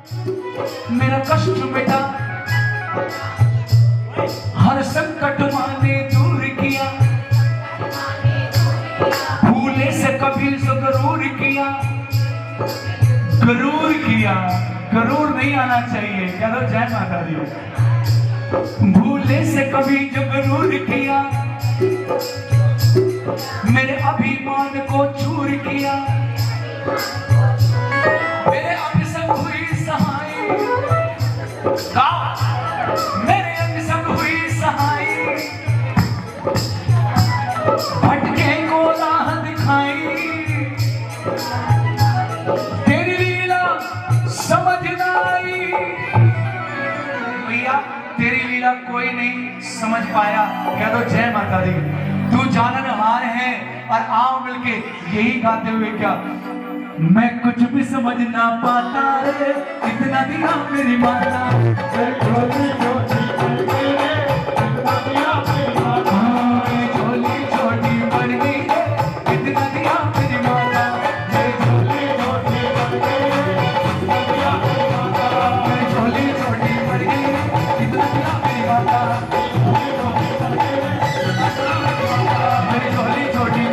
मेरा कष्ट मिटा, हर संकट माने दूर किया, भूले से कभी गरूर किया, गरूर किया, गरूर नहीं आना चाहिए। चलो जय माता दी। भूले से कभी जो गरूर किया, मेरे अभिमान को चूर किया, मेरे अंग संग हुई सहाय, मेरे अंग संग हुई सहाय, भटके को राह दिखाई, तेरी लीला समझ न आई। भैया तेरी लीला कोई नहीं समझ पाया, कह दो जय माता दी। तू जाननहार है और आओ मिलके यही गाते हुए क्या, मैं कुछ भी समझ ना पाता रे, इतना दिया मेरी माता, झोली छोटी पड़ गई रे, इतना दिया मेरी माता, झोली छोटी पड़ गई रे, इतना दिया मेरी माता, झोली छोटी पड़ गई रे, इतना दिया मेरी माता, झोली छोटी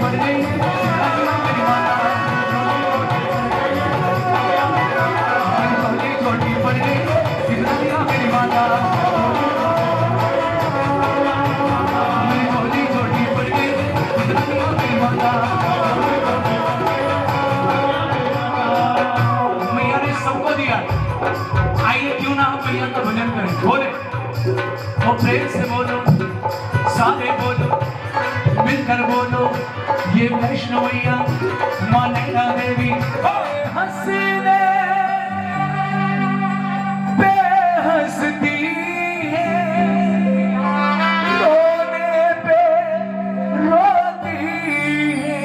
पड़ गई रे, इतना दिया मेरी माता, मेरी झोली छोटी पड़ गई, इतना दिया मेरी माता, मैया ने सबको दिया। आइए क्यों ना हम मैया का भजन करें। बोले वो प्रेम से बोलो, सारे बोलो, मिलकर बोलो, ये वैष्णवैया माँ नैना देवी हंसने हंसती है, रोने पे रोती है,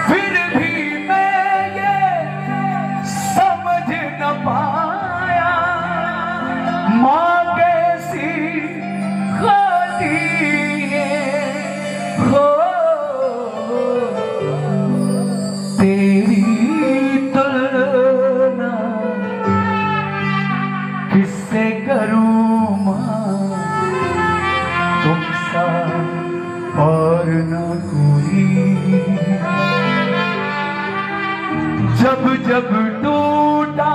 फिर भी मैं ये समझ न पाया माँ कैसी होती है। हो तेरी तुलना किससे करूं मां, तुम सा और न कोई। जब जब टूटा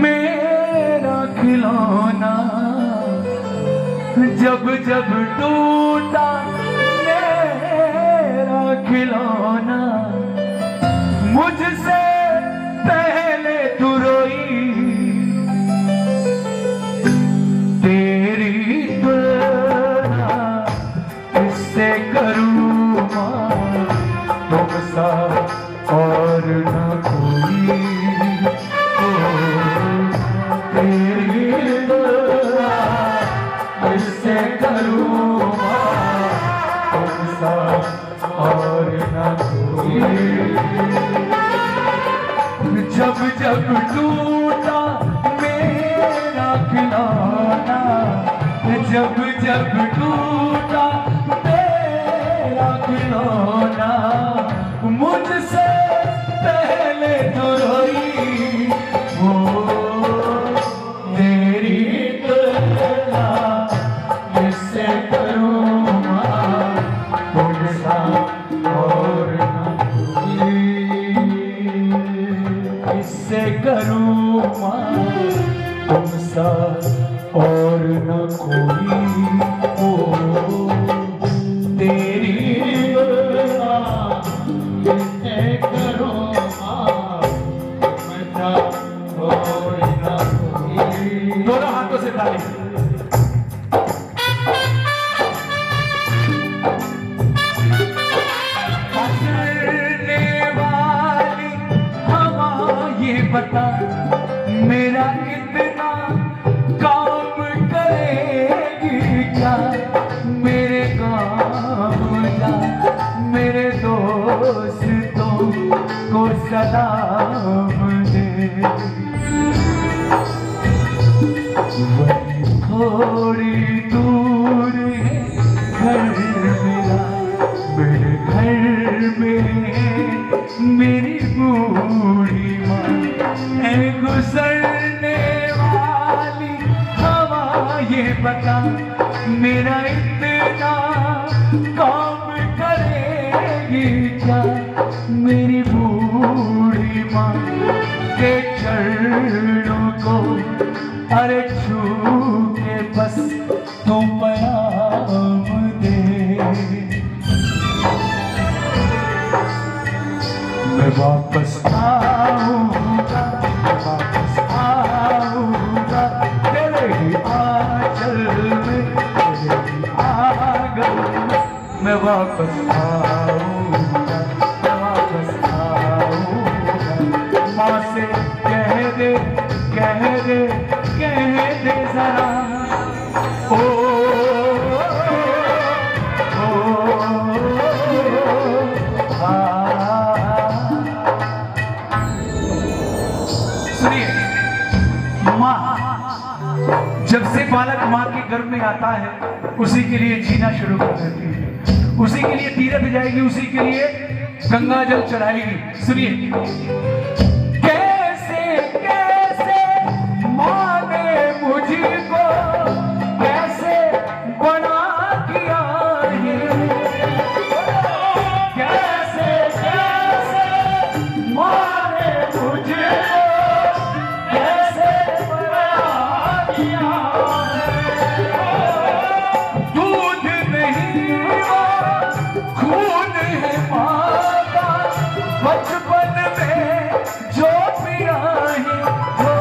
मेरा खिलौना, जब जब टूटा मेरा खिलौना, मुझसे पहले तू रोई, तेरी तुलना किससे करूं मां, तुम सा और न कोई। तेरी तुलना किससे करूं मां, तुम सा और न कोई। जब जब टूटा मेरा खिलौना, जब जब टूटा मेरा खिलौना, मुझसे पहले तो रोई। वो तेरी तुलना किससे करूं मां, तुझसा और न कोई। किससे करूं मां, तुमसा और न कोई। ओ तेरी तुलना किससे करूं मां, तुमसा और न कोई। दोनों हाथों से ताली। बता मेरा इतना काम करेगी क्या, मेरे गाँव जा मेरे दोस्तों को सलाम दे। वही थोड़ी दूर है घर मेरा, मेरे घर में मेरी बूढ़ी माँ। बता मेरा इतना काम करेगी क्या मेरी बूढ़ी माँ के चरणों को अरे छू के बस तू पैगाम दे। मैं वापस आऊंगा, वापस आऊंगा तेरे ही आंचल में, तेरे ही आंगन में। मैं वापस आऊंगा, मैं वापस आऊंगा। माँ से कह दे, कह दे, कह दे जरा ओ, ओ, सुनिए, माँ जब से बालक माँ के गर्भ में आता है उसी के लिए जीना शुरू कर देती है, उसी के लिए तीर्थ जाएगी, उसी के लिए गंगा जल चढ़ाएगी। सुनिए, कैसे कैसे माँ ने मुझको कैसे बना दिया है, कैसे कैसे माँ ने मुझको कैसे बना दिया है। दूध नहीं वो खून है माँ का, बचपन में जो पिया है वो।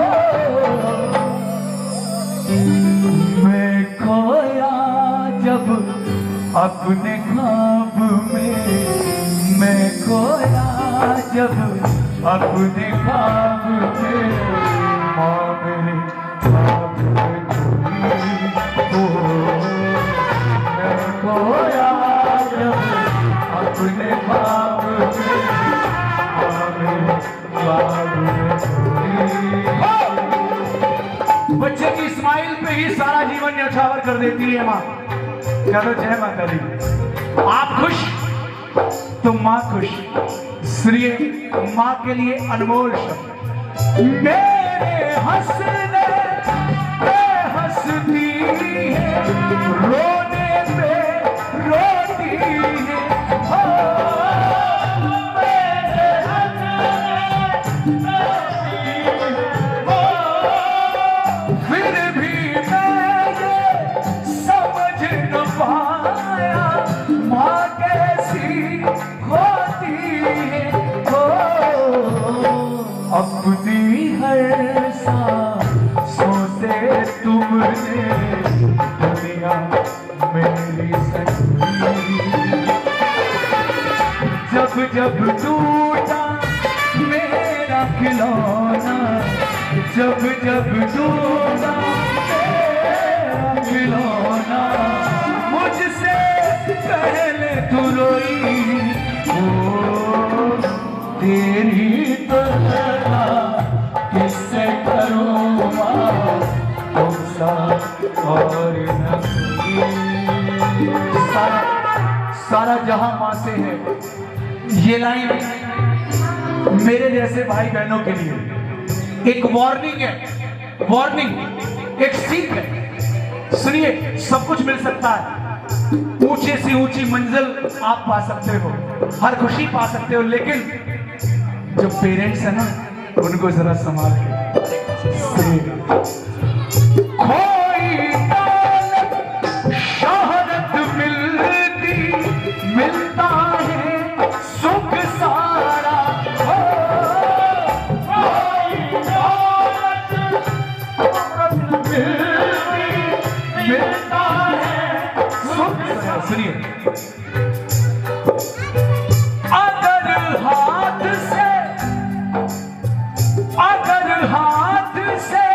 मैं खोया जब अपने ख्वाब में, मैं खोया जब अपने ख्वाब में, माँ मेरे ख्वाब में खोई हो। मैं खोया जब अपने ख्वाब में, माँ मेरे ख्वाब में खोई। बच्चे की स्माइल पे ही सारा जीवन न्यौछावर कर देती है माँ। चलो जय माता दी। आप खुश तो माँ खुश। सुनिए, माँ के लिए अनमोल शब्द। मेरे हंसने पे हंसती है, रोने पे रोती है, हो मेरे हंसने पे हंसती है, हो फिर भी मैं ये समझ न पाया माँ कैसी होती है, हो अपनी हर सांसों से तुमने दुनिया मेरी सजी। जब जब टूटा मेरा खिलौना, जब जब टूटा मेरा खिलौना, मुझसे पहले तू रोई ओ तेरी तरह किससे करूँ माँ तुमसा और न कोई। सारा जहां माँ से है। ये लाइन मेरे जैसे भाई बहनों के लिए एक वार्निंग है, वार्निंग, एक सीख है। सुनिए, सब कुछ मिल सकता है, ऊंचे से ऊंची मंजिल आप पा सकते हो, हर खुशी पा सकते हो, लेकिन जो पेरेंट्स है ना उनको जरा संभाल के। कोई दौलत शोहरत मिलती मिलता है सुख सारा, हो कोई दौलत मिलती मिलता है सुख सारा। सुनिए, अगर हाथ से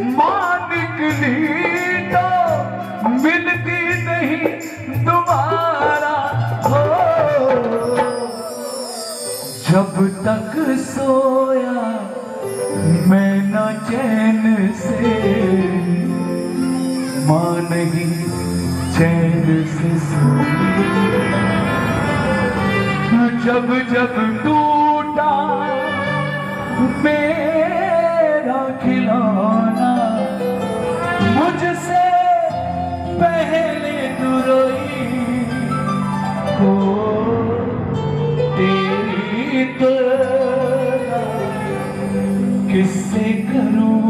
माँ निकली तो मिलती नहीं दोबारा, हो जब तक सोया मैं न चैन से, माँ नहीं चैन से सोई। जब जब टूटा मेरा खिलौना, मुझसे पहले तू रोई हो तेरी तो किससे करूं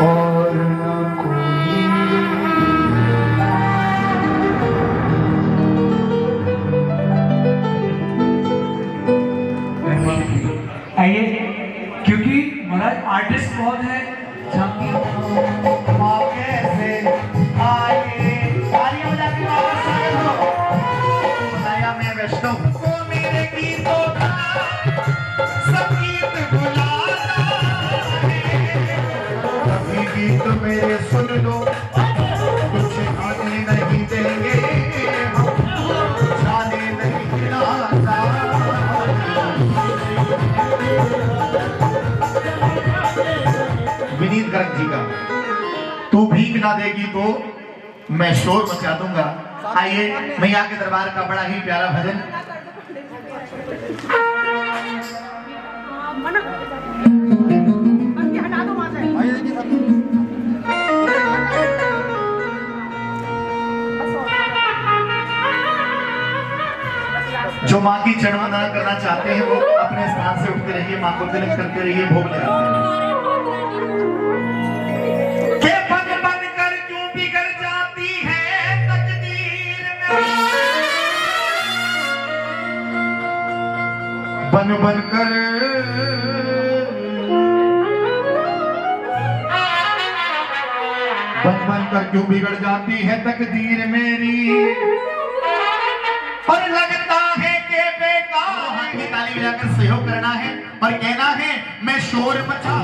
और ना कोई। आइए, क्योंकि महाराज आर्टिस्ट बहुत है। आप कैसे आए तालियां बजा के वापस आए हो। बताया मैं वैष्णव को मेरे गीतों का सब गीत बुलाना है। सभी गीत मेरे सुन लो कुछ आने नहीं देंगे हम जाने नहीं आता। विनीत गर्ग जी का तू भीख ना देगी तो मैं शोर मचा दूंगा। आइए मैया के दरबार का बड़ा ही प्यारा भजन। जो माँ की चरण वंदना करना चाहते हैं वो अपने स्थान से उठते रहिए, माँ को तिलक करते रहिए, भोग लगाते रहिए। के बन बन कर क्यों बिगड़ जाती है तकदीर में, बन बन कर क्यों बिगड़ जाती है तकदीर मेरी, और लगता है कि बेकार। ताली बजाकर सहयोग करना है और कहना है मैं शोर मचा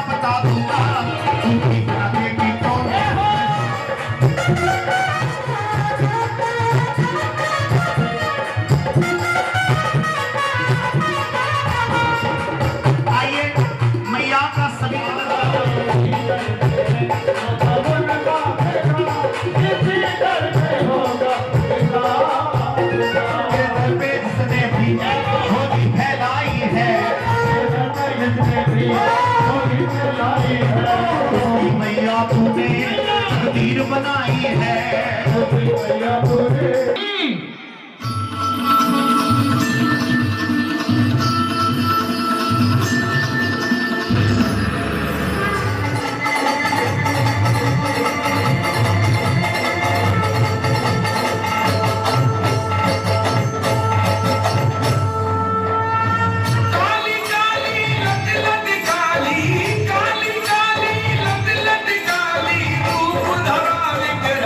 बता दूंगा मैया का सभी फैलाई है मैया तूने तकदीर बनाई है। काली काली लत लत काली रूप धरा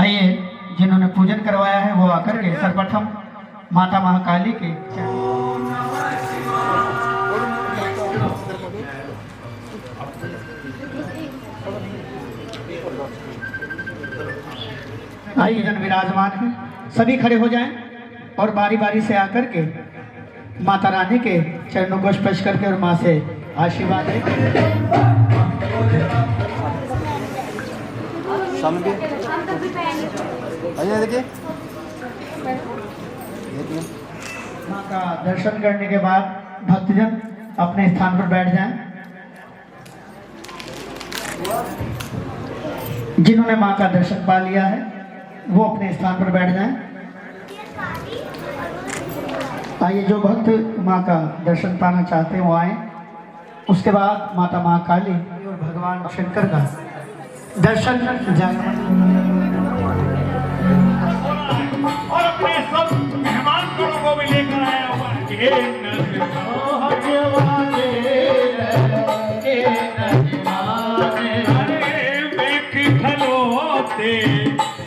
आइए, जिन्होंने पूजन करवाया है वो आकर के सर्वप्रथम माता महाकाली के आइए, जन विराजमान हैं, सभी खड़े हो जाएं और बारी बारी से आकर के माता रानी के चरणों को स्पर्श करके और माँ से आशीर्वाद लें। सामने देखिए माँ का दर्शन करने के बाद भक्तजन अपने स्थान पर बैठ जाएं। जिन्होंने माँ का दर्शन पा लिया है वो अपने स्थान पर बैठ जाएं। आइए, जो भक्त माँ का दर्शन पाना चाहते हैं वो आए। उसके बाद माता महाकाली और भगवान शंकर का दर्शन जागरण और अपने सब मेहमान को भी लेकर आया हुआ है। देख खलोते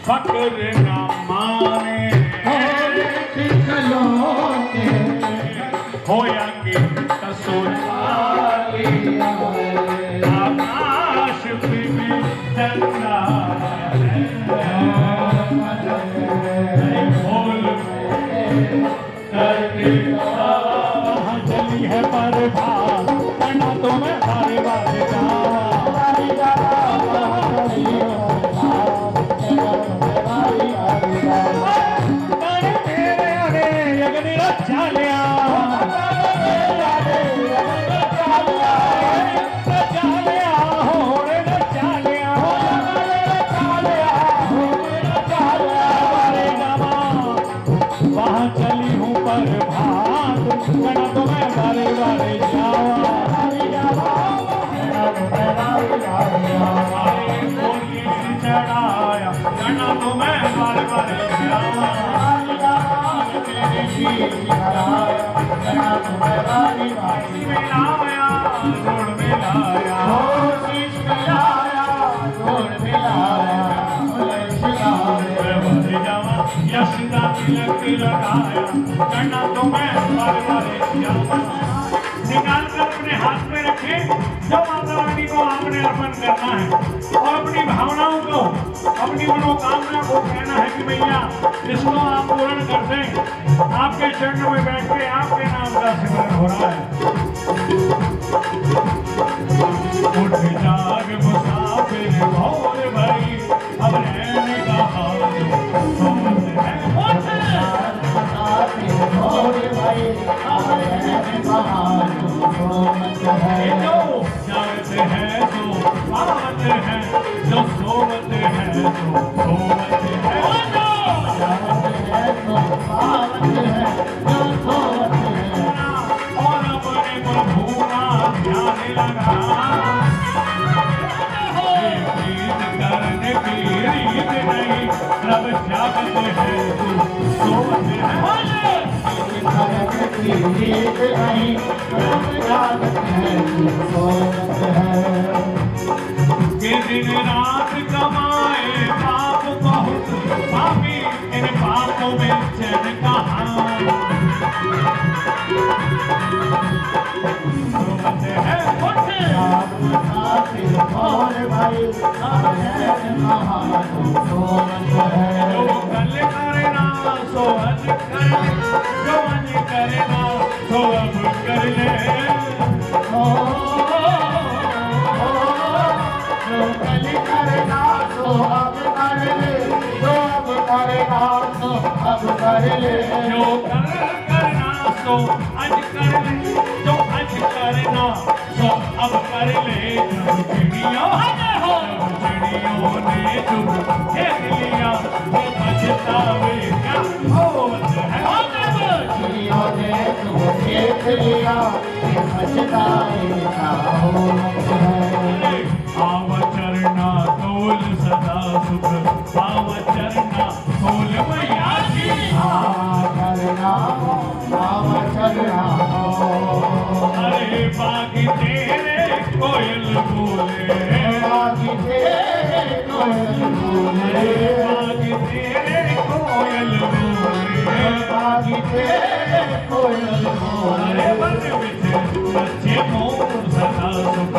फक्र ना माने, होया कि ससुराली आकाश भी चंदा चली है पर करना तो मैं बारे बारे वहाँ चली हूँ पर भाग करना तो मैं बारे बारे चढ़ाया करना तो मैं बारे बारे लगाया करना तो मैं बारे बारे निकाल कर अपने हाथ में रखे। जो माता रानी को आपने अर्पण करना है और अपनी भावनाओं को, अपनी मनोकामना को कहना है कि भैया इसको आप पूर्ण कर दें। आपके चरणों में बैठ के आपके नाम का सिमरन हो रहा है। उठ जाग मुसाफिर भोर भई, अब रहने का हाल जो जानते हैं जो पावत है, जो सोवत है जो सोवत है, और अपने प्रभु का ध्यान लगा। करने की रीत नहीं, रब जागत है तू सोवत है। दिन रात कमाए पाप बहुत पापी, इन पापों में चैन कहाँ। जो कल करे ना सो आज कर ले, जो आज करे ना सो अब कर ले। जो कल करे ना सो अब कर ले, जो अब करेगा सो अब कर ले। जो कल करना सो आज कर ले, जो आज करना सो अब कर ले। जब चिड़ियों ने चुप देख लिया वो पछतावे क्या होत है। चिड़ियों ने चुप देख लिया वो पछतावे क्या होत है। आव चरना तोल सदा सुख, आव चरना तोल मैया की। आव चरना अरे बागी तेरे कोयल बोले, बागी तेरे कोयल बोले, बागी तेरे कोयल बोले बागी तेरे कोयल बोले वन विच नचे मोर सदा सुख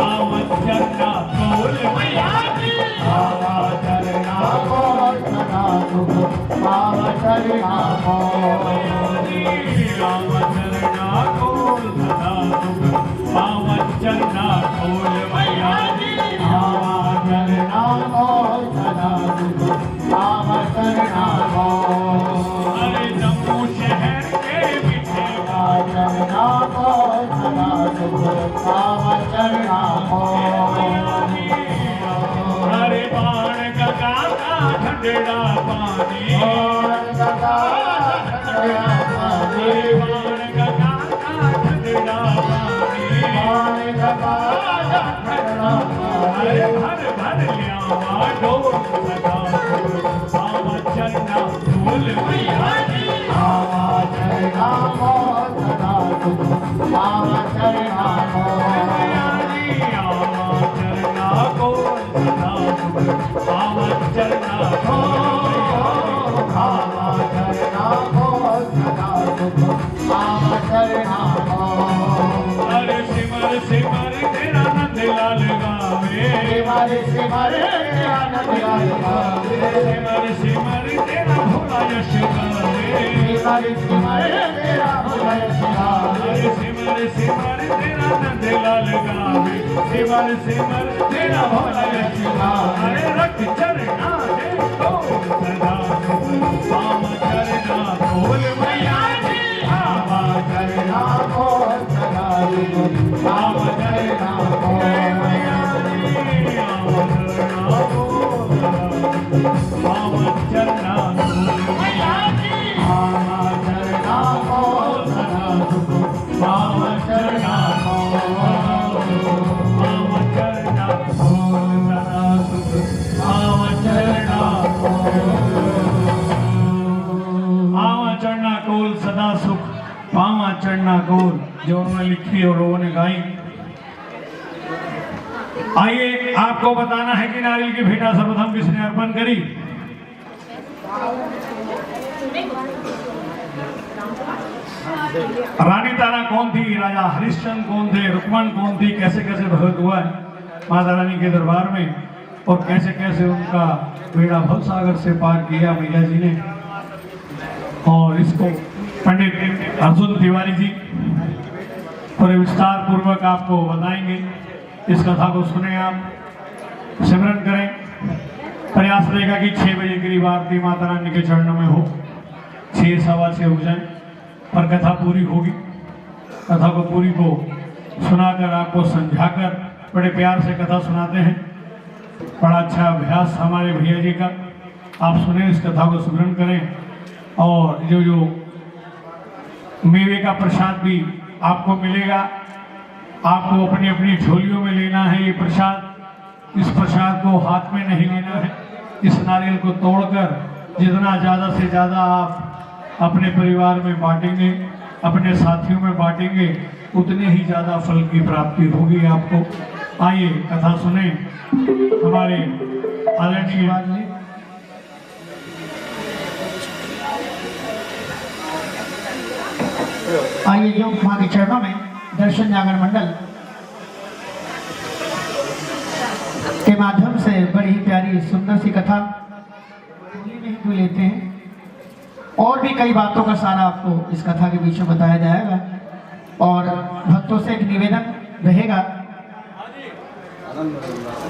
आवन चरना कोल मैया जी आवा चरना कोल सदा सुख आवा चरना कोल आवन चरना कोल सदा सुख आवन चरना कोल मैया जी आवा चरना कोल सदा सुख आवा चरना कोल अरे जम्मू शहर के पीछे चरना कोल सदा सुख आवा चरना कोल अरे बाण गंगा का ठंडा पानी अरे बाण गंगा का ठंडा पानी अरे भर भर लियावा डोल सदा आवा चरना डोल मैया जी आवा चरना कोल सदा सुख आवा चरना मैया कोल जी आवा चरना कोल सदा सुख आवा चरना आवा चरना कोल सदा सुख आवा चरना कोल अरे सिमर सिमर तेरा नंद लाल गावे सिमर सिमर आनंद लाल गावे सिमर सिमर तेरा भोला यश गावे सिमर सिमर तेरा भोला यश गावे अरे सिमर सिमर तेरा नंद लाल गावे सिमर सिमर तेरा भोला यश गावे अरे रख चरना दे कोल सदा पाम चरना कोल मैया जी आवा चरना कोल सदा सुख आवा चरना कोल मैया जी आवा चरना कोल पाम चरना कोल मैया जी आवा चरना कोल सदा सुख आवा चरना कोल पाम चरना कोल सदा सुख पाम चरना आवा चढ़ना कोल सदा सुख पावा चढ़ना कोल जो उन्होंने लिखी और लोगों ने गाई। आइए आपको बताना है कि नारियल की भेंट सर्वप्रथम किसने अर्पण करी। रानी तारा कौन थी, राजा हरिश्चंद्र कौन थे, रुक्मण कौन थी, कैसे कैसे भगत हुआ है माता रानी के दरबार में और कैसे कैसे उनका बेड़ा भव सागर से पार किया मैया जी ने। और इसको पंडित अर्जुन तिवारी जी थोड़े विस्तार पूर्वक आपको बताएंगे। इस कथा को सुने, आप सिमरन करें, प्रयास रहेगा कि 6 बजे करीब आरती माता रानी के चरणों में हो, 6 सवा 6 हो जाए पर कथा पूरी होगी। कथा को पूरी को सुनाकर आपको समझाकर बड़े प्यार से कथा सुनाते हैं। बड़ा अच्छा अभ्यास हमारे भैया जी का। आप सुने, इस कथा को स्मरण करें और जो मेवे का प्रसाद भी आपको मिलेगा, आपको अपनी अपनी झोलियों में लेना है ये प्रसाद। इस प्रसाद को हाथ में नहीं लेना है, इस नारियल को तोड़कर जितना ज़्यादा से ज़्यादा आप अपने परिवार में बांटेंगे, अपने साथियों में बांटेंगे, उतने ही ज़्यादा फल की प्राप्ति होगी आपको। आइए कथा सुने हमारे आदरणीय जी। आइए जो माँ के चरणों में दर्शन जागरण मंडल के माध्यम से बड़ी ही प्यारी सुंदर सी कथा में लेते हैं और भी कई बातों का सारा आपको इस कथा के बीच में बताया जाएगा। और भक्तों से एक निवेदन रहेगा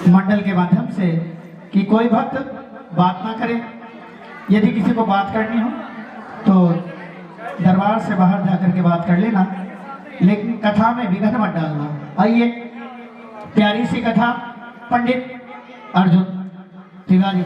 मंडल के माध्यम से कि कोई भक्त बात ना करे। यदि किसी को बात करनी हो तो दरबार से बाहर जाकर के बात कर लेना, लेकिन कथा में विघ्न मत डालना। आइए प्यारी सी कथा पंडित अर्जुन तिवारी।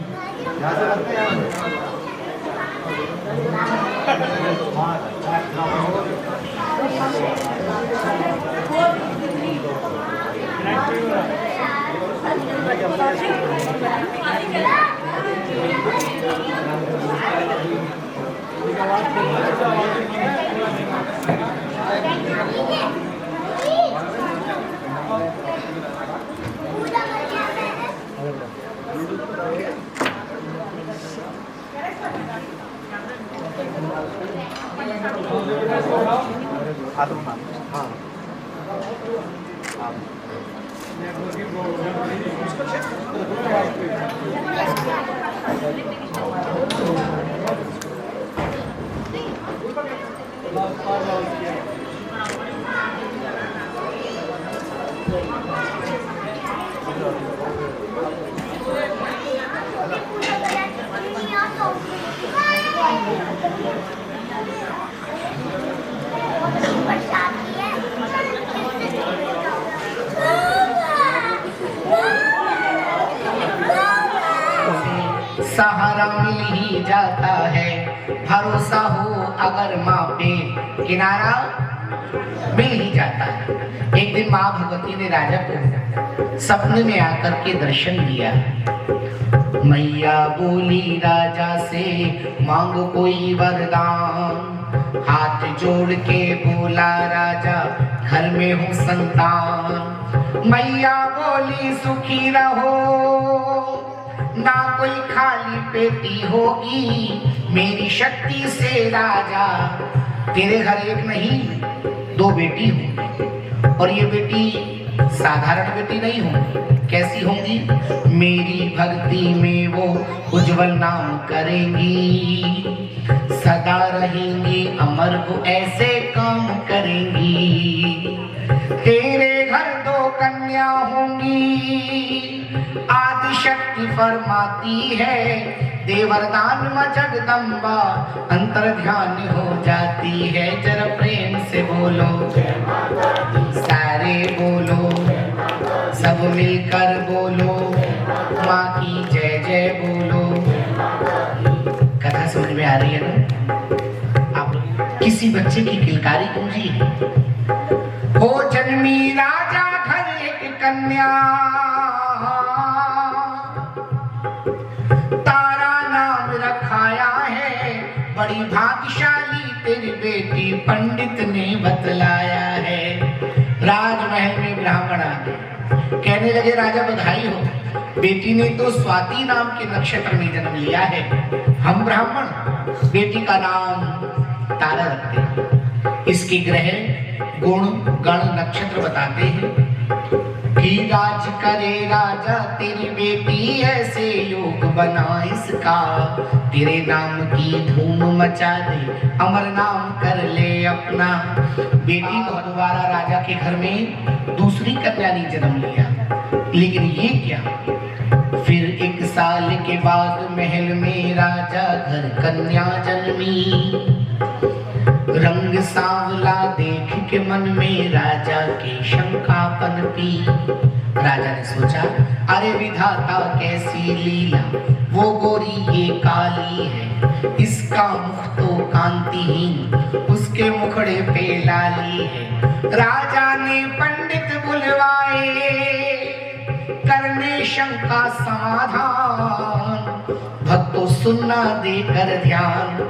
सहारा मिल ही जाता है, भरोसा हो अगर माँ पे किनारा मिल ही जाता है। एक दिन माँ भगवती ने राजा को सपने में आकर के दर्शन दिया। मैया बोली राजा से मांगो कोई वरदान, हाथ जोड़ के बोला राजा घर में हूँ संतान। मैया बोली सुखी रहो, ना कोई खाली पेटी होगी, मेरी शक्ति से राजा तेरे घर एक नहीं 2 बेटी होंगी, और ये बेटी साधारण बेटी नहीं होंगी। कैसी होंगी? मेरी भक्ति में वो उज्जवल नाम करेंगी, सदा रहेंगी अमर वो ऐसे काम करेंगी। तेरे घर 2 कन्या होंगी, आदि शक्ति फरमाती है, दे वरदान मां जगदम्बा अंतर ध्यान हो जाती है। जरा प्रेम से बोलो, सारे बोलो, सब मिलकर बोलो, माँ की जय जय बोलो। कथा समझ में आ रही है ना? आप किसी बच्चे की किलकारी गूंजी है। हो जन्मी राजा घर एक कन्या, तारा नाम रखाया है, बड़ी भाग्यशाली तेरी बेटी पंडित ने बतलाया है। राजमहल में ब्राह्मण आ गए, कहने लगे राजा बधाई हो, बेटी ने तो स्वाति नाम के नक्षत्र में जन्म लिया है। हम ब्राह्मण बेटी का नाम तारा रखते हैं। इसके ग्रह गुण गण नक्षत्र बताते हैं कि राज करे राजा तेरी बेटी, ऐसे योग बना इसका, तेरे नाम की धूम मचा दे, अमर नाम कर ले अपना। बेटी को दोबारा राजा के घर में दूसरी कन्या ने जन्म लिया, लेकिन ये क्या, फिर 1 साल के बाद महल में राजा घर कन्या जन्मी। रंग सांवला देख के मन में राजा की शंका पनपी। राजा ने सोचा, अरे विधाता कैसी लीला, वो गोरी ये काली है, इसका मुख तो कांतिहीन, उसके मुखड़े पे लाली है। राजा ने पंडित बुलवाए, करने शंका समाधान, भक्तों सुनना देकर ध्यान।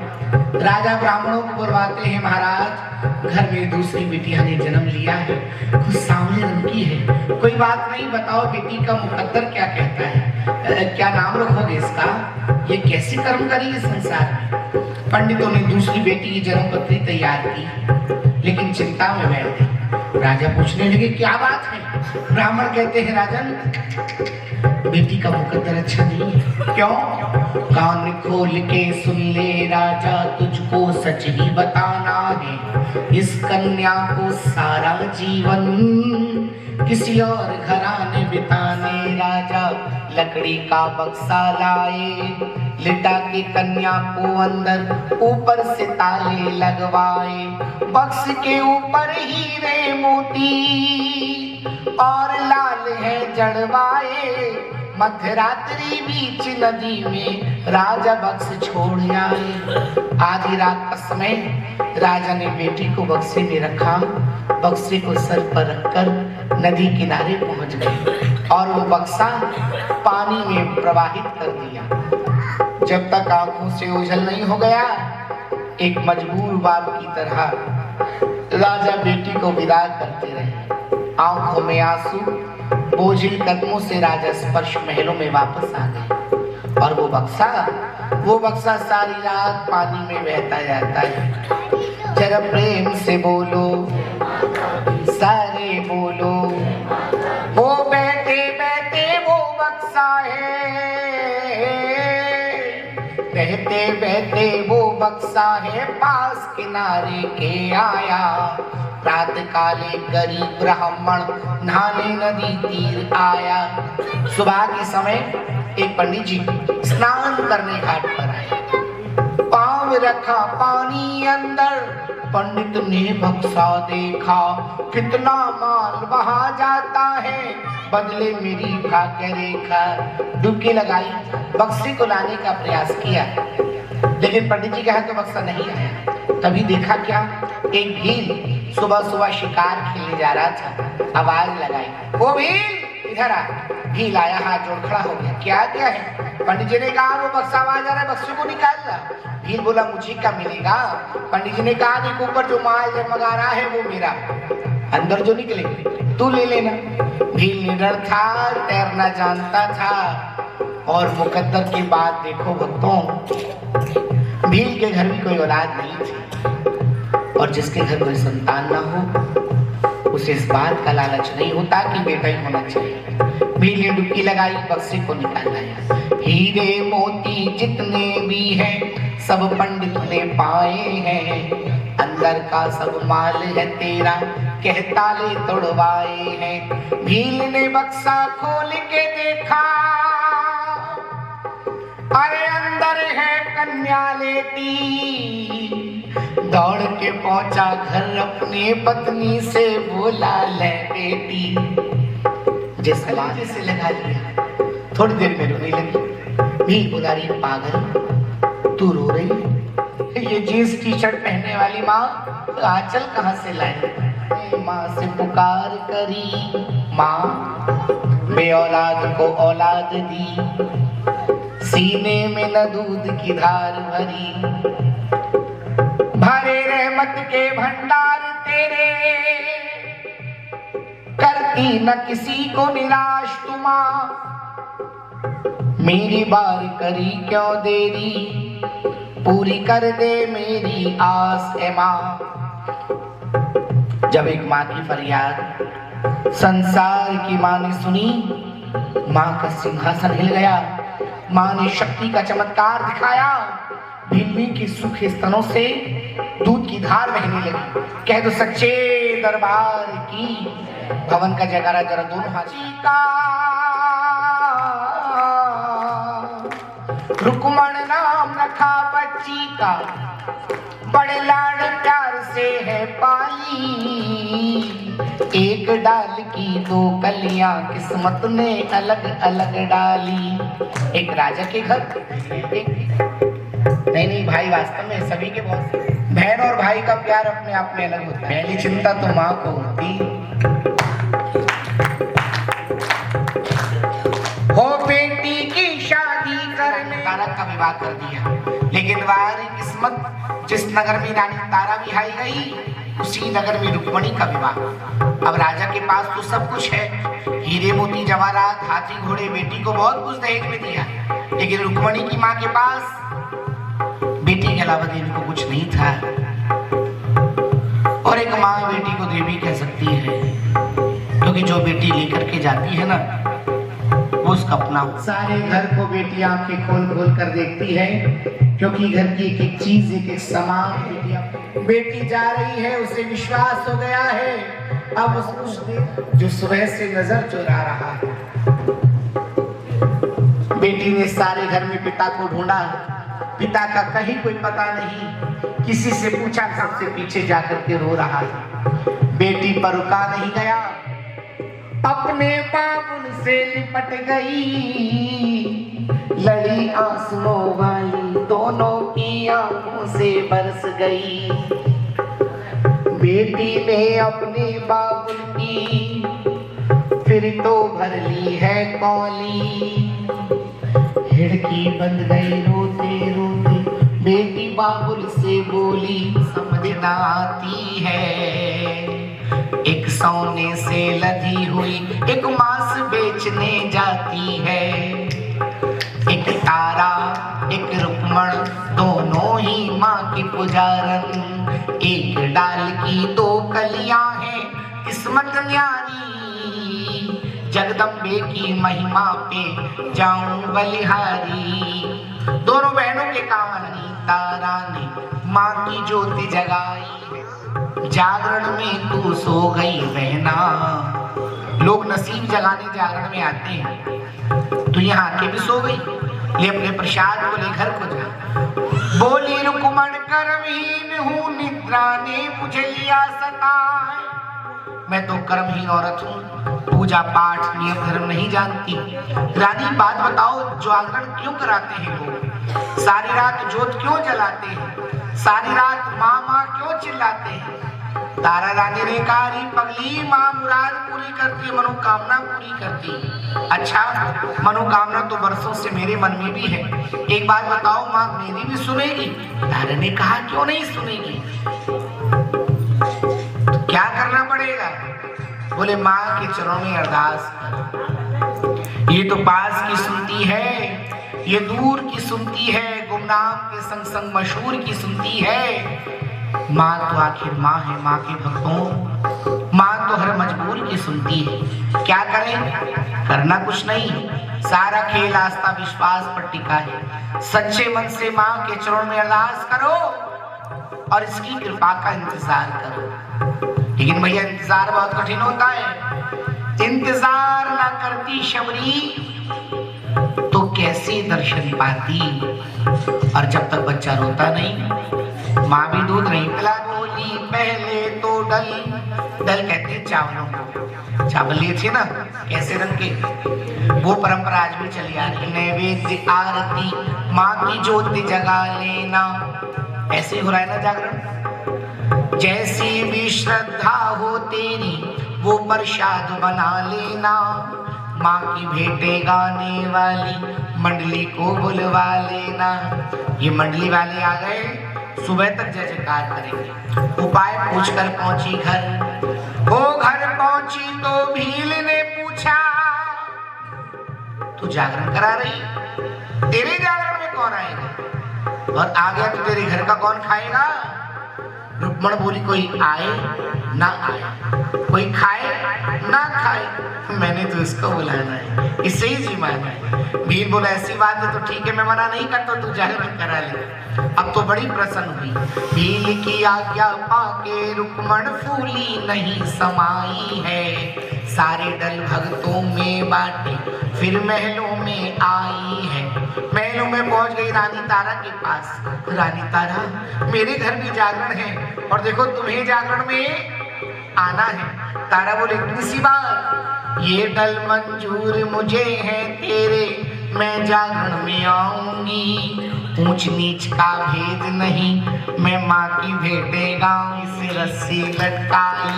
राजा ब्राह्मणों को बुलवाते हैं, महाराज घर में दूसरी बेटियां ने जन्म लिया है, कुछ सांवले रंग की है, कोई बात नहीं, बताओ बेटी का मुकद्दर क्या कहता है, क्या नाम रखोगे इसका, ये कैसे कर्म करेगी संसार में। पंडितों ने दूसरी बेटी की जन्म पत्री तैयार की, लेकिन चिंता में बैठ गए। राजा पूछने लगे क्या बात है? ब्राह्मण कहते हैं राजन, बेटी का मुकद्दर अच्छा नहीं है। क्यों? कान खोल के सुन ले राजा, तुझको सच ही बताना है, इस कन्या को सारा जीवन किसी और घराने बिताने। राजा लकड़ी का बक्सा लाए, लिटा के कन्या को अंदर ऊपर से ताले लगवाए, बक्स के ऊपर हीरे मोती और लाल है जड़वाए। मध्यरात्रि बीच नदी में राजा बक्स छोड़ आए। आधी रात का समय राजा ने बेटी को बक्से में रखा, बक्से को सर पर रखकर नदी किनारे पहुंच गए और वो बक्सा पानी में प्रवाहित कर दिया। जब तक आंखों से ओझल नहीं हो गया, एक मजबूर बाप की तरह राजा बेटी को विदा करते रहे। आंखों में आंसू, बोझिल कदमों से राजा स्पर्श महलों में वापस आ गए और वो बक्सा सारी रात पानी में बहता जाता है। जरा प्रेम से बोलो, सारे बोलो। वो बैठे बैठे वो बक्सा है, बहते बहते वो बक्सा है, पास किनारे के आया। रात काले गरीब ब्राह्मण नहाने नदी तीर आया। सुबह के समय एक पंडित जी स्नान करने घाट पर आए। पांव रखा पानी अंदर, पंडित ने बक्सा देखा, कितना माल बहा जाता है, बदले मेरी भाग्य रेखा। डुबकी लगाई, बक्से को लाने का प्रयास किया, लेकिन पंडित जी के हाथ में बक्सा नहीं आया। तभी देखा क्या, एक भील सुबह सुबह शिकार खेलने जा रहा था। आवाज लगाई, ओ भील इधर आ। भील आया, हाथ जोड़ खड़ा हो गया। क्या क्या है? पंडित जी ने कहा वो बक्सा आवाज आ रहा है, बक्से को निकाल ला। भील बोला मुझे क्या मिलेगा? पंडित जी ने कहा देखो ऊपर जो माल जगमगा रहा है वो मेरा, अंदर जो निकले तू ले लेना। भील निडर था, तैरना जानता था। और मुकद्दर की बात देखो भक्तों, भील के घर भी कोई औलाद नहीं थी, और जिसके घर कोई संतान ना हो उसे इस बात का लालच नहीं होता कि बेटा ही होना चाहिए। भील ने डुबकी लगाई, बक्से को निकाल लाया। हीरे मोती जितने भी हैं सब पंडित ने पाए हैं, अंदर का सब माल है तेरा, कह ताले तोड़वाए हैं। भील ने बक्सा खोल के देखा, अरे अंदर है कन्या लेटी। दौड़ के पहुंचा घर अपने पत्नी से बोला ले बेटी। जिस बात से लगा लिया, थोड़ी देर में रोने लगी। भील बोला रे पागल तू रो रही है? ये जींस टी शर्ट पहनने वाली माँ आंचल कहाँ से लाई? माँ से पुकार करी, माँ बे औलाद को औलाद दी, सीने में न दूध की धार भरी। भरे रहमत के भंडार तेरे, करती न किसी को निराश तू माँ। मेरी बार करी क्यों देरी, पूरी कर दे मेरी आस ए माँ। जब एक माँ की फरियाद संसार की माँ ने सुनी, माँ का सिंहासन हिल गया। माँ ने शक्ति का चमत्कार दिखाया। भीलनी के सूखे स्तनों से दूध की धार बहने लगी। कह दो सच्चे दरबार की। भवन का जयकारा जरा दोनों हाथी का। रुक्मण नाम रखा बच्ची का, बड़े लाड प्यार से है पाली। एक डाल की दो कलियां किस्मत ने अलग अलग डाली। एक राजा के घर नहीं भाई, वास्तव में सभी के बहुत, बहन और भाई का प्यार अपने आप में अलग होता है। पहली चिंता तो माँ को होती, हो बेटी की शादी करने तारा का विवाह कर दिया। लेकिन वारी किस्मत, जिस नगर में रानी तारा विहाई गई उसी नगर में रुक्मणी का विवाह। अब राजा के पास तो सब कुछ है, हीरे मोती जवाहरात, हाथी घोड़े, बेटी को बहुत कुछ दहेज में दिया। लेकिन रुक्मणी की माँ के पास बेटी के अलावा देने को कुछ नहीं था। और एक माँ बेटी को देवी कह सकती है, क्योंकि जो बेटी लेकर के जाती है ना वो उसका अपना। सारे घर को बेटी आंखें खोल खोल कर देखती है, क्योंकि घर की एक एक चीज, एक एक सामान बेटी जा रही है, उसे विश्वास हो गया है। अब उसको जो सुबह से नजर चुरा रहा है। बेटी ने सारे घर में पिता को ढूंढा, पिता का कहीं कोई पता नहीं। किसी से पूछा, सबसे पीछे जाकर के रो रहा है। बेटी पर रुका नहीं गया, अपने बाबुल से लिपट गई। लड़ी आंसुओं वाली दोनों की आंखों से बरस गई। बेटी ने अपने बाबुल की फिर तो भर ली है कौली। खिड़की बंद गई रोते रोते, बेटी बाबुल से बोली समझ ना आती है। एक सोने से लदी हुई एक मांस बेचने जाती है। एक तारा एक रुक्मण दोनों ही माँ की पुजारन। एक डाल की दो कलियां हैं किस्मत न्यारी, जगदम्बे की महिमा पे जाऊं बलिहारी। दोनों बहनों के काम तारा ने माँ की ज्योति जगाई, जागरण में तू सो गई बहना। लोग नसीब जगाने जागरण में आते हैं, तू यहाँ आके भी सो गई, ले अपने प्रसाद को ले घर को जा। बोली रुकमण कर्महीन हूँ, निद्रा ने मुझे लिया सताए। मैं तो कर्महीन औरत हूँ, पूजा पाठ नियम धर्म नहीं जानती। रानी बात बताओ, जागरण क्यों कराते हैं लोग? सारी रात जोत क्यों जलाते हैं? सारी रात माँ माँ क्यों चिल्लाते हैं? तारा रानी ने कहा, री पगली, माँ मुराद पूरी करती है, मनोकामना पूरी करती है। अच्छा, मनोकामना तो बरसों से मेरे मन में भी है, एक बात बताओ माँ, मेरी भी सुनेगी? तारा ने कहा, क्यों नहीं सुनेगी, तो क्या करना पड़ेगा? बोले माँ के चरणों में अरदास कर। ये तो पास की सुनती है, ये दूर की सुनती है, गुमनाम के संग संग मशहूर की सुनती है। माँ तो आखिर माँ है, माँ के भक्तों, माँ तो हर मजबूर की सुनती है। क्या करें? करना कुछ नहीं, सारा खेल आस्था विश्वास पर टिका है। सच्चे मन से माँ के चरणों में अरदास करो और इसकी कृपा का इंतजार करो। लेकिन भैया इंतजार बहुत कठिन होता है। इंतजार ना करती शबरी तो कैसे दर्शन पाती? और जब तक बच्चा रोता नहीं, माँ भी दूध नहीं पिला। बोली पहले तो डल, डल कहते हैं चावलों को, चावल लिए थे ना कैसे रंग के, वो परंपरा आज भी चली आ रही। नैवेद्य आरती माँ की ज्योति जगा लेना, ऐसे हो रहा है ना जागरण। जैसी भी श्रद्धा हो तेरी वो प्रसाद बना लेना। माँ की भेंटे गाने वाली मंडली को बुलवा लेना। ये मंडली वाले आ गए, सुबह तक जय जयकार करेंगे। उपाय पूछकर पहुंची घर, वो घर पहुंची तो भील ने पूछा, तू जागरण करा रही, तेरे जागरण में कौन आएगा? और आ गया तो तेरे घर का कौन खाएगा? रुक्मण बोली, कोई आए ना आए, कोई खाए ना खाए, मैंने तो इसको बुलाना है, इससे ही जी माना है। भील बोला, ऐसी बात है तो ठीक है, मैं मना नहीं करता, तू जागरण करा ले। अब तो बड़ी प्रसन्न हुई। भील की आज्ञा पाके रुक्मण फूली नहीं समाई है। सारे दल भक्तों में बाटे फिर महलों में आई है। महलों में पहुंच गई रानी तारा के पास। रानी तारा, मेरे घर भी जागरण है और देखो तुम्हें जागरण में आना है। तारा बोले, इतनी सी बात, ये दल मंजूर मुझे है तेरे, मैं जागरण में आऊंगी। ऊंच नीच का भेद नहीं, मैं माँ की भेंटे गाऊं। इसे रस्सी लटकाई,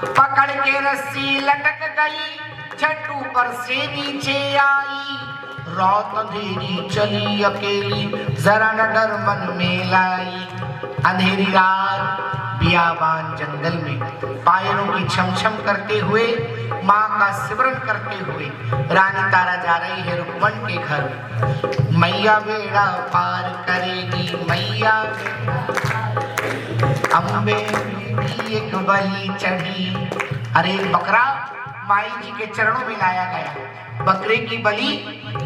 पकड़ के रस्सी लटक गई, छत ऊपर से नीचे आई। रात अंधेरी चली अकेली, जरा न डर मन में लाई। अंधेरी रात बियाबान जंगल में पायरों की छम छम करते हुए, माँ का सिमरन करते हुए रानी तारा जा रही है रुक्मण के घर। मैया बेड़ा पार करेगी, मैया अम्बे की एक बलि चढ़ी। अरे बकरा माई जी के चरणों में लाया गया। बकरे की बलि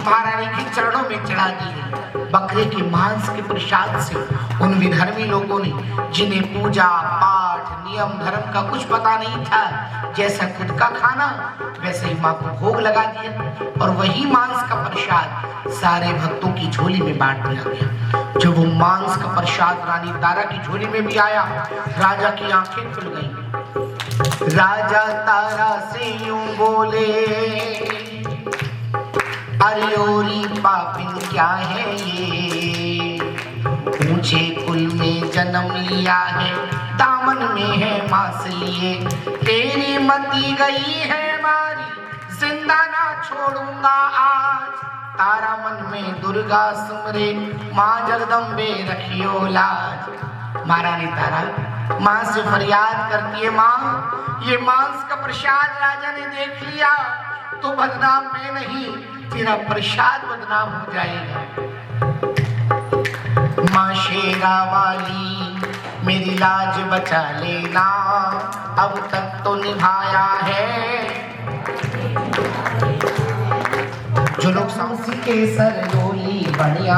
महारानी के चरणों में चढ़ा दी गई। बकरे के मांस के प्रसाद से उन विधर्मी लोगों ने, जिन्हें पूजा पाठ नियम धर्म का कुछ पता नहीं था, जैसा खुद का खाना वैसे ही माँ को भोग लगा दिया और वही मांस का प्रसाद सारे भक्तों की झोली में बांट दिया गया। जब वो मांस का प्रसाद रानी तारा की झोली में भी आया, राजा की आंखें खुल गई। राजा तारा से यूं बोले, अरियोरी पापिन क्या है ये, ऊंचे कुल में जन्म लिया है, दामन में है मांस लिए। तेरी मती गई है मारी, जिंदा ना छोड़ूंगा आज। तारा मन में दुर्गा सुमरे, माँ जगदम्बे रखियो लाज। महारानी तारा माँ से फरियाद करती है, माँ ये मांस का प्रसाद राजा ने देख लिया तो बदनाम मैं नहीं, तेरा प्रसाद बदनाम हो जाएगा। माँ शेरा वाली मेरी लाज बचा लेना, अब तक तो निभाया है। जो लोग सांसी के सर डोली बढ़िया,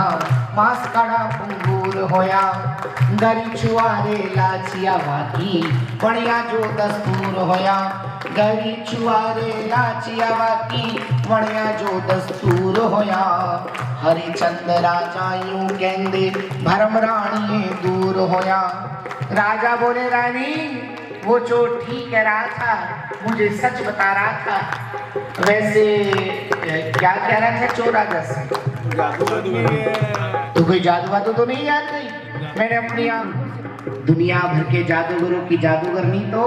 मास कड़ा पुंगूर होया, गरी छुआरे लाचिया वाकी बढ़िया जो दस्तूर होया, गरी छुआरे लाचिया वाकी बढ़िया जो दस्तूर होया। हरिचंद राजा यूं कहंदे भरम रानी दूर होया। राजा बोले रानी वो जो ठीक कह रहा था, मुझे सच बता रहा था। वैसे क्या कह रहा था चोर राजा से? तो कोई जादू वादू तो नहीं याद नहीं? मैंने अपनी दुनिया भर के जादूगरों की जादूगरनी तो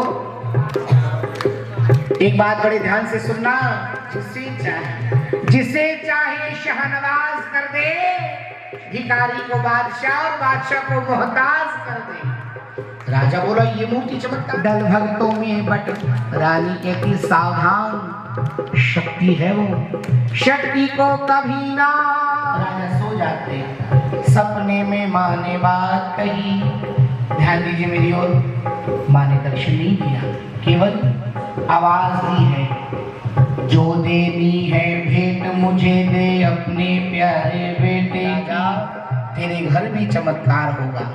एक बात बड़े ध्यान से सुनना, जिसे चाहे शहनवाज कर दे, भिखारी को बादशाह और बादशाह को मोहताज कर दे। राजा बोला ये मूर्ति चमत्कार दल भक्तों में बट रानी कहती सावधान, शक्ति है वो, शक्ति को कभी ना। राजा सो जाते, सपने में माँ ने बात कही, ध्यान दीजिए मेरी ओर, माँ ने दर्शन नहीं दिया, केवल आवाज दी है, जो देनी है भेंट मुझे दे अपने प्यारे बेटे का, तेरे घर भी चमत्कार होगा।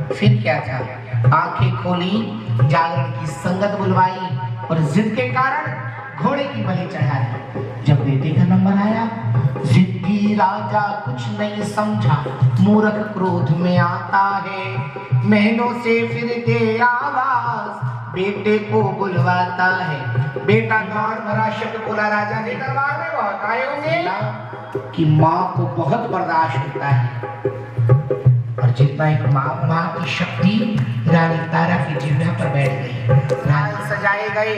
फिर क्या था, आंखें खोली, जागरण की संगत बुलवाई और जिद के कारण घोड़े की बलि चढ़ा दी। जब बेटे का नंबर आया, जिद्दी राजा कुछ नहीं समझा, मूर्ख क्रोध में आता है, महीनों से फिर दे आवाज, बेटे को बुलवाता है। बेटा गाड़ भरा शब्द बोला राजा ने, दरबार में बहुत आए होंगे कि माँ को बहुत बर्दाश्त होता है, और जितना एक माँ की शक्ति रानी तारा की जिह्वा पर बैठ गई। राज सजाए गए,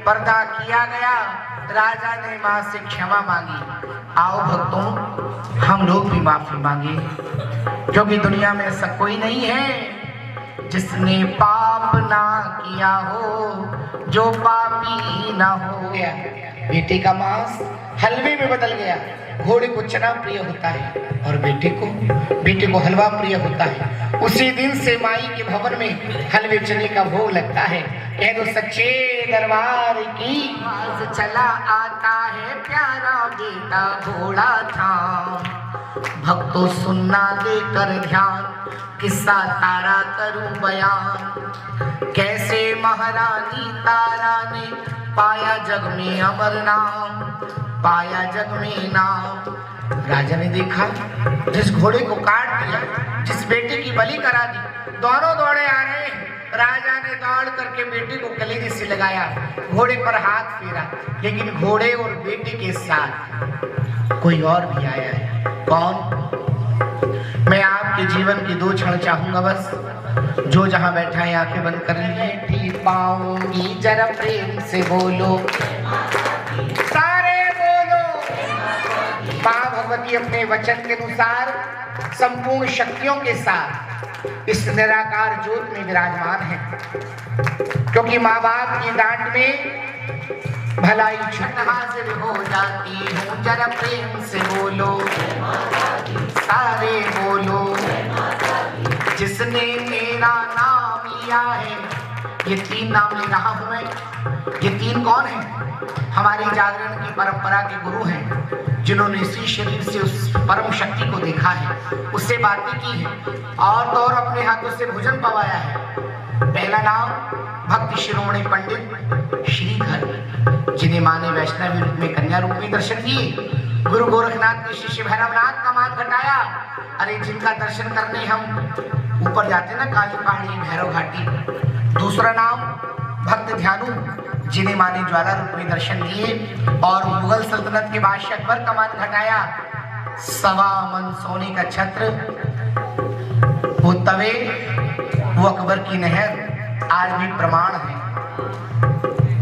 पर्दा किया गया, राजा ने माँ से क्षमा मांगी। आओ भक्तों, हम लोग भी माफी मांगे, क्योंकि दुनिया में ऐसा कोई नहीं है जिसने पाप ना किया हो, जो पापी ना हो। बेटे का मांस हलवे में बदल गया, घोड़े को चना प्रिय होता है और बेटे को हलवा प्रिय होता है। उसी दिन से माई के भवन में हलवे चने का भोग लगता है। कह दो सच्चे दरबार की आवाज चला आता है, प्यारा बेटा घोड़ा था। भक्तों सुनना देकर ध्यान, किस्सा तारा करूं बयान, कैसे महारानी तारा ने पाया जग में अमर नाम, पाया जग में नाम। राजा ने देखा, जिस घोड़े को काट दिया, जिस बेटे की बलि करा दी, दोनों दौड़े आ रहे हैं। राजा ने दौड़ करके बेटे को कलेजे से लगाया, घोड़े पर हाथ फेरा, लेकिन घोड़े और बेटे के साथ कोई और भी आया है। कौन? मैं आपके जीवन की 2 क्षण चाहूंगा बस। जो जहां बैठा है आंखें बंद कर लीजिए। ठीक पाऊंगी जरा प्रेम से बोलो, सारे बोलो। मां भगवती अपने वचन के अनुसार संपूर्ण शक्तियों के साथ इस निराकार ज्योत में विराजमान है, क्योंकि माँ बाप की डांट में भलाई क्षण हाजिर हो जाती हूँ। जरा प्रेम से बोलो, सारे बोलो। जिसने मेरा नाम लिया है, ये 3 नाम ले रहा हूं मैं। ये 3 कौन है? हमारी जागरण की परंपरा के गुरु हैं, जिन्होंने इसी शरीर से उस परम शक्ति को देखा है, उससे बातें की है और तो और अपने हाथों से भोजन पवाया है। पहला नाम भक्ति शिरोमणि पंडित श्रीधर, जिन्हें मां ने वैष्णवी रूप में कन्या रूप में दर्शन दिए। गुरु गोरखनाथ के शिष्य भैरवनाथ का मान घटाया। अरे जिनका दर्शन करने हम ऊपर जाते ना, काली पहाड़ी भैरव घाटी। दूसरा नाम भक्त ध्यानु, जिन्हें मां ने ज्वाला रूप में दर्शन दिए और मुगल सल्तनत के बादशाह अकबर का मान घटाया। 1.25 मन सोने का छत्र, वो तवे, वो अकबर की नहर आज भी प्रमाण है।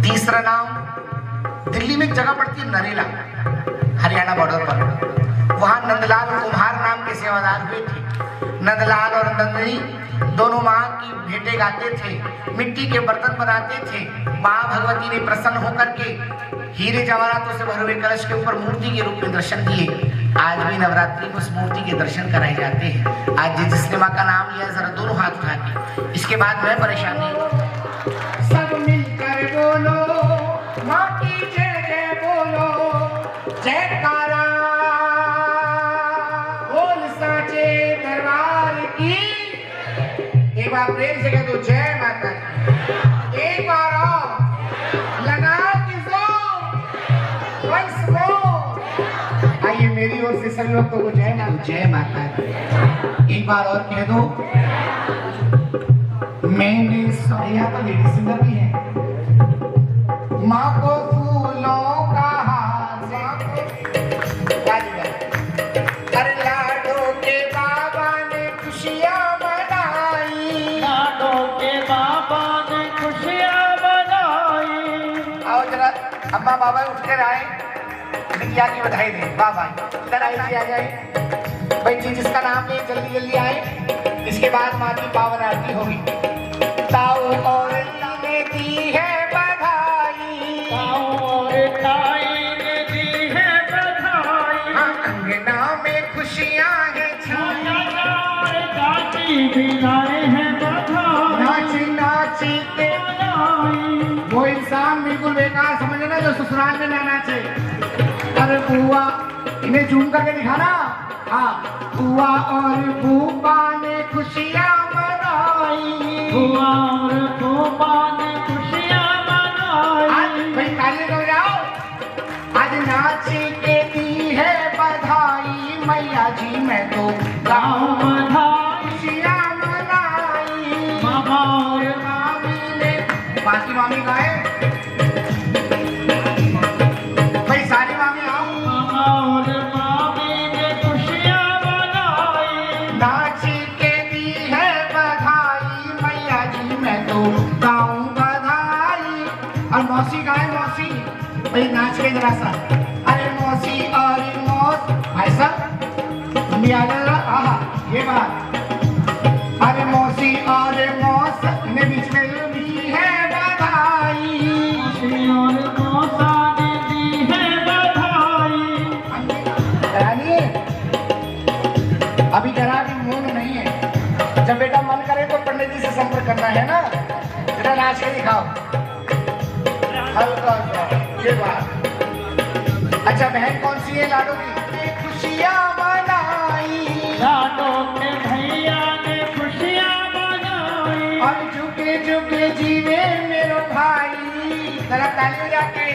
तीसरा नाम, दिल्ली में एक जगह पड़ती है नरेला, हरियाणा बॉर्डर पर, वहां नंदलाल कुम्हार नाम के सेवादार हुए थे। नंदलाल और नंदनी दोनों माँ की भेंटे गाते थे, मिट्टी के बर्तन बनाते थे। माँ भगवती ने प्रसन्न होकर के हीरे जवाहरातों से भरे हुए कलश के ऊपर मूर्ति के रूप में दर्शन दिए। आज भी नवरात्रि में उस मूर्ति के दर्शन कराए जाते हैं। आज जिसने माँ का नाम लिया जरा दोनों हाथ उठा के, इसके बाद मैं परेशान नहीं हूं। सब मिलकर बोलो माँ की जय जय बोलो, जयकारा बोल साचे दरबार की। एक बार प्रेम से कह दो जय माता दी। एक बार और लगा के जोर, वंस मोर। आइए मेरी ओर से सभी भक्तों को जय माता, जय माता दी। एक बार और कह दो। मैंने यहाँ तो लेडी सिंगर भी है। माँ को फूलों का हार, अरे लाडो के बाबा ने खुशियाँ मनाई, लाडो के बाबा ने खुशियाँ मनाई। आओ जरा अम्मा बाबा उठ कर आए, बिटिया की बधाई दे। बाबा इधर आइए, आ जाए बैठिए, जिसका नाम ले जल्दी जल्दी आए। इसके बाद माँ की पावन आरती होगी। ताऊ और ने दी है बधाई, ताऊ और ताई ने दी है बधाई। हाँ, अंगना में खुशियाँ है छाई, दादी भी लाए हैं बधाई। नाची नाची के वो इंसान बिल्कुल बेकार समझना जो ससुराल में ना नाचे। अरे बुआ, इन्हें झूम करके दिखाना। हाँ, बुआ और बूबा ने खुशियाँ मनाई। बुआ और बूबा ने खुशियाँ आज मनाई। भाई ताली बजाओ। आज नाची के दी है बधाई, मैया जी मैं तो गाँव बधाई। खुशियाँ मनाई। मामा और मामी ने, बाकी मामी गाए भाई, सारी मामी आओ। मामा और मामी ने खुशियाँ मनाई। नाची के दी है बधाई, मैया जी मैं तो गाऊं बधाई। और मौसी गाए, मौसी भाई नाच के जरा सा। अरे मौसी और मौस, भाई साहब तुम भी आ जाओ। आहा, ये बात। अरे मौसी और मौस ने बीच में दी है बधाई। खुशी और मौसा ने दी है बधाई। रानी, अभी जरा भी मूड नहीं है। जब बेटा मन करे तो पंडित जी से संपर्क करना है ना। जरा नाच के दिखाओ हल्का सा, ये बात। अच्छा, बहन कौन सी है लाडो की? खुशियाँ मनाई लाडो के भैया ने खुशियाँ मनाई। और झुके झुके जीवे मेरो भाई। जरा ताली बजा के।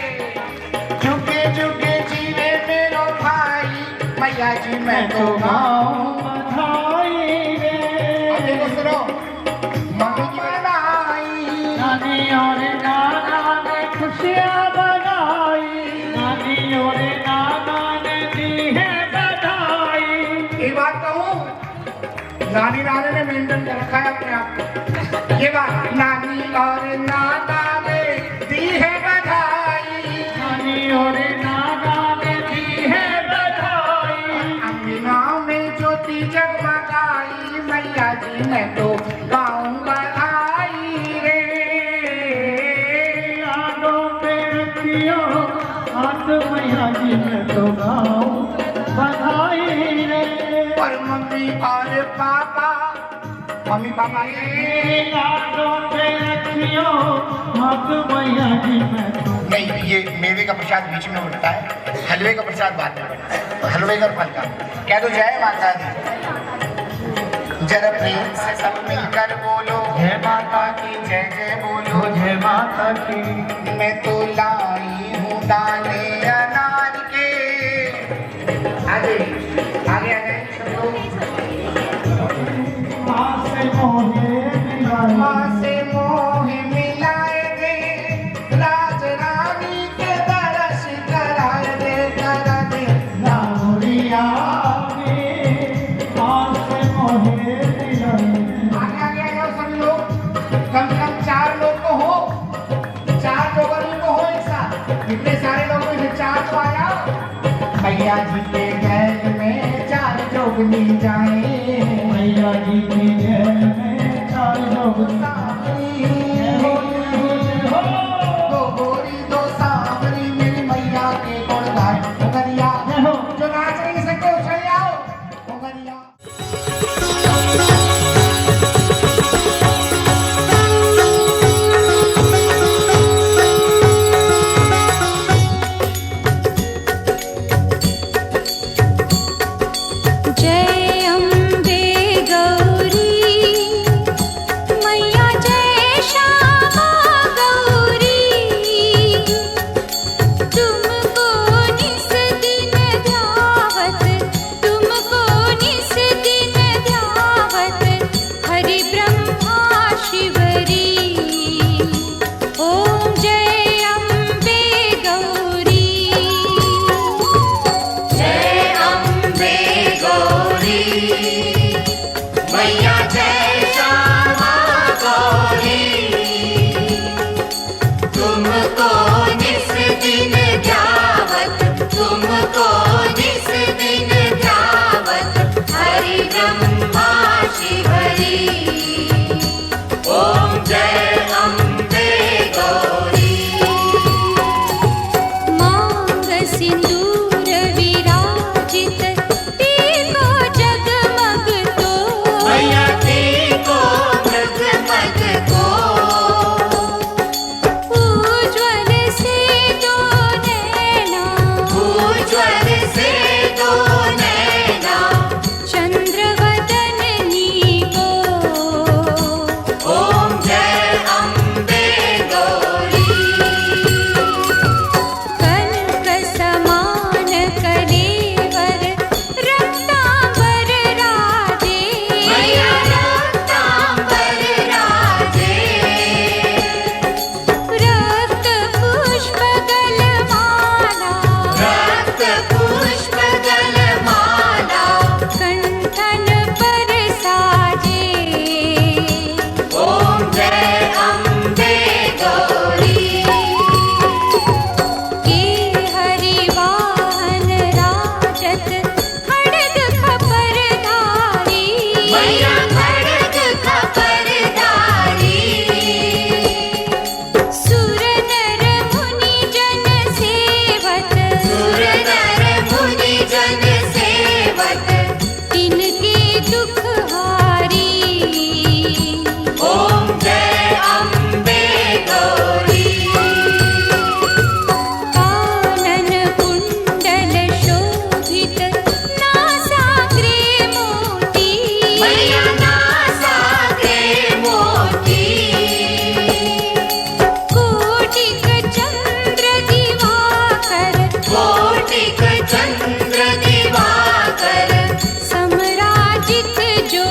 झुके झुके जीवे मेरो भाई, मैया जी मैं तो गाऊं बधाई रे। अब देखो सुनो, मम्मी की बधाई। नानी और नाना ने खुशियाँ मनाई। नानी और नाना ने दी है बधाई। एक बात कहूँ, नानी नाने ने मेंटेन कर रखा है अपने आप को। ये बात, नानी और नाना ने दी है बधाई। नानी और नाना ने दी है बधाई। अंगना में ज्योति जगमगाई, मैया जी मैं तो गाऊं बधाई रे। लाडो पे रखियो हाथ, मैया जी मैं तो गाऊं बधाई रे। और मम्मी और पापा, मम्मी पापा ये लाडो पे रखियो हाथ, मैया जी मैं तो। नहीं, ये मेवे का प्रसाद बीच में उठता है, हलवे का प्रसाद बाद में बनता है। हलवे का फल का कह दो जय माता दी। जरा प्रेम से सब मिलकर बोलो जय माता की, जय जय बोलो। जय माता की। मैं तो लाई हूँ दाने अनार के। आगे आगे आगे सब माँ से मोहे मिलाए। माँ से मोह मिलाए दे, राज रानी के दर्श कराए दे, करा दे। नारिया में माँ से मोहे मिलाए। आगे आगे आ जाओ सब लोग। कम से कम 4 लोग तो हो, 4 जोगरी तो हो एक साथ। इतने सारे लोग में से 4 तो आ जाओ। मैया जी के गैल में बोली जाए मैया जी की जय में चार लोग दो गोरी दो सांवरी मेरी मैया के गुण गाए उगरिया जो नाच नहीं सकते चले आओ उगरिया। जय अम्बे गौरी मैया जय श्यामा गौरी तुमको निस दिन ध्यावत तुमको निस दिन ध्यावत हरि ब्रह्मा शिवरी ओम जय अम्बे गौरी जय अम्बे गौरी मैया जय श्यामा गौरी तुमको निस दिन ध्यावत तुमको निस दिन ध्यावत हरि ब्रह्मा शिवरी ओम जय अम्बे गौरी मांग सिंदूर विराजित टीको जगमग तो मैया टीको जगमग को उज्ज्वल से दो नैना उज्ज्वल से दो नैना चंद्रवदनी को ओम जय अम्बे गौरी कनक समान कलेवर रक्तांबर राजे मैया रक्तांबर राजे रक्त पुष्प गलमाला रक्त पुष्प गलमाला कंठन पर साजे ओम जय अम्बे गौरी के हरि वाहन राजत खड्ग खपरधारी मैया खड्ग खपरधारी सुर नर मुनि जन सेवत सुर नर मुनि जन सेवत तिनके दुख हारी ओम जय अम्बे गौरी कानन कुंडल शोभित नासाग्रे मोती मैया नासाग्रे मोती कोटिक चंद्र दिवाकर कोटिक चंद्र दिवाकर समराजित जो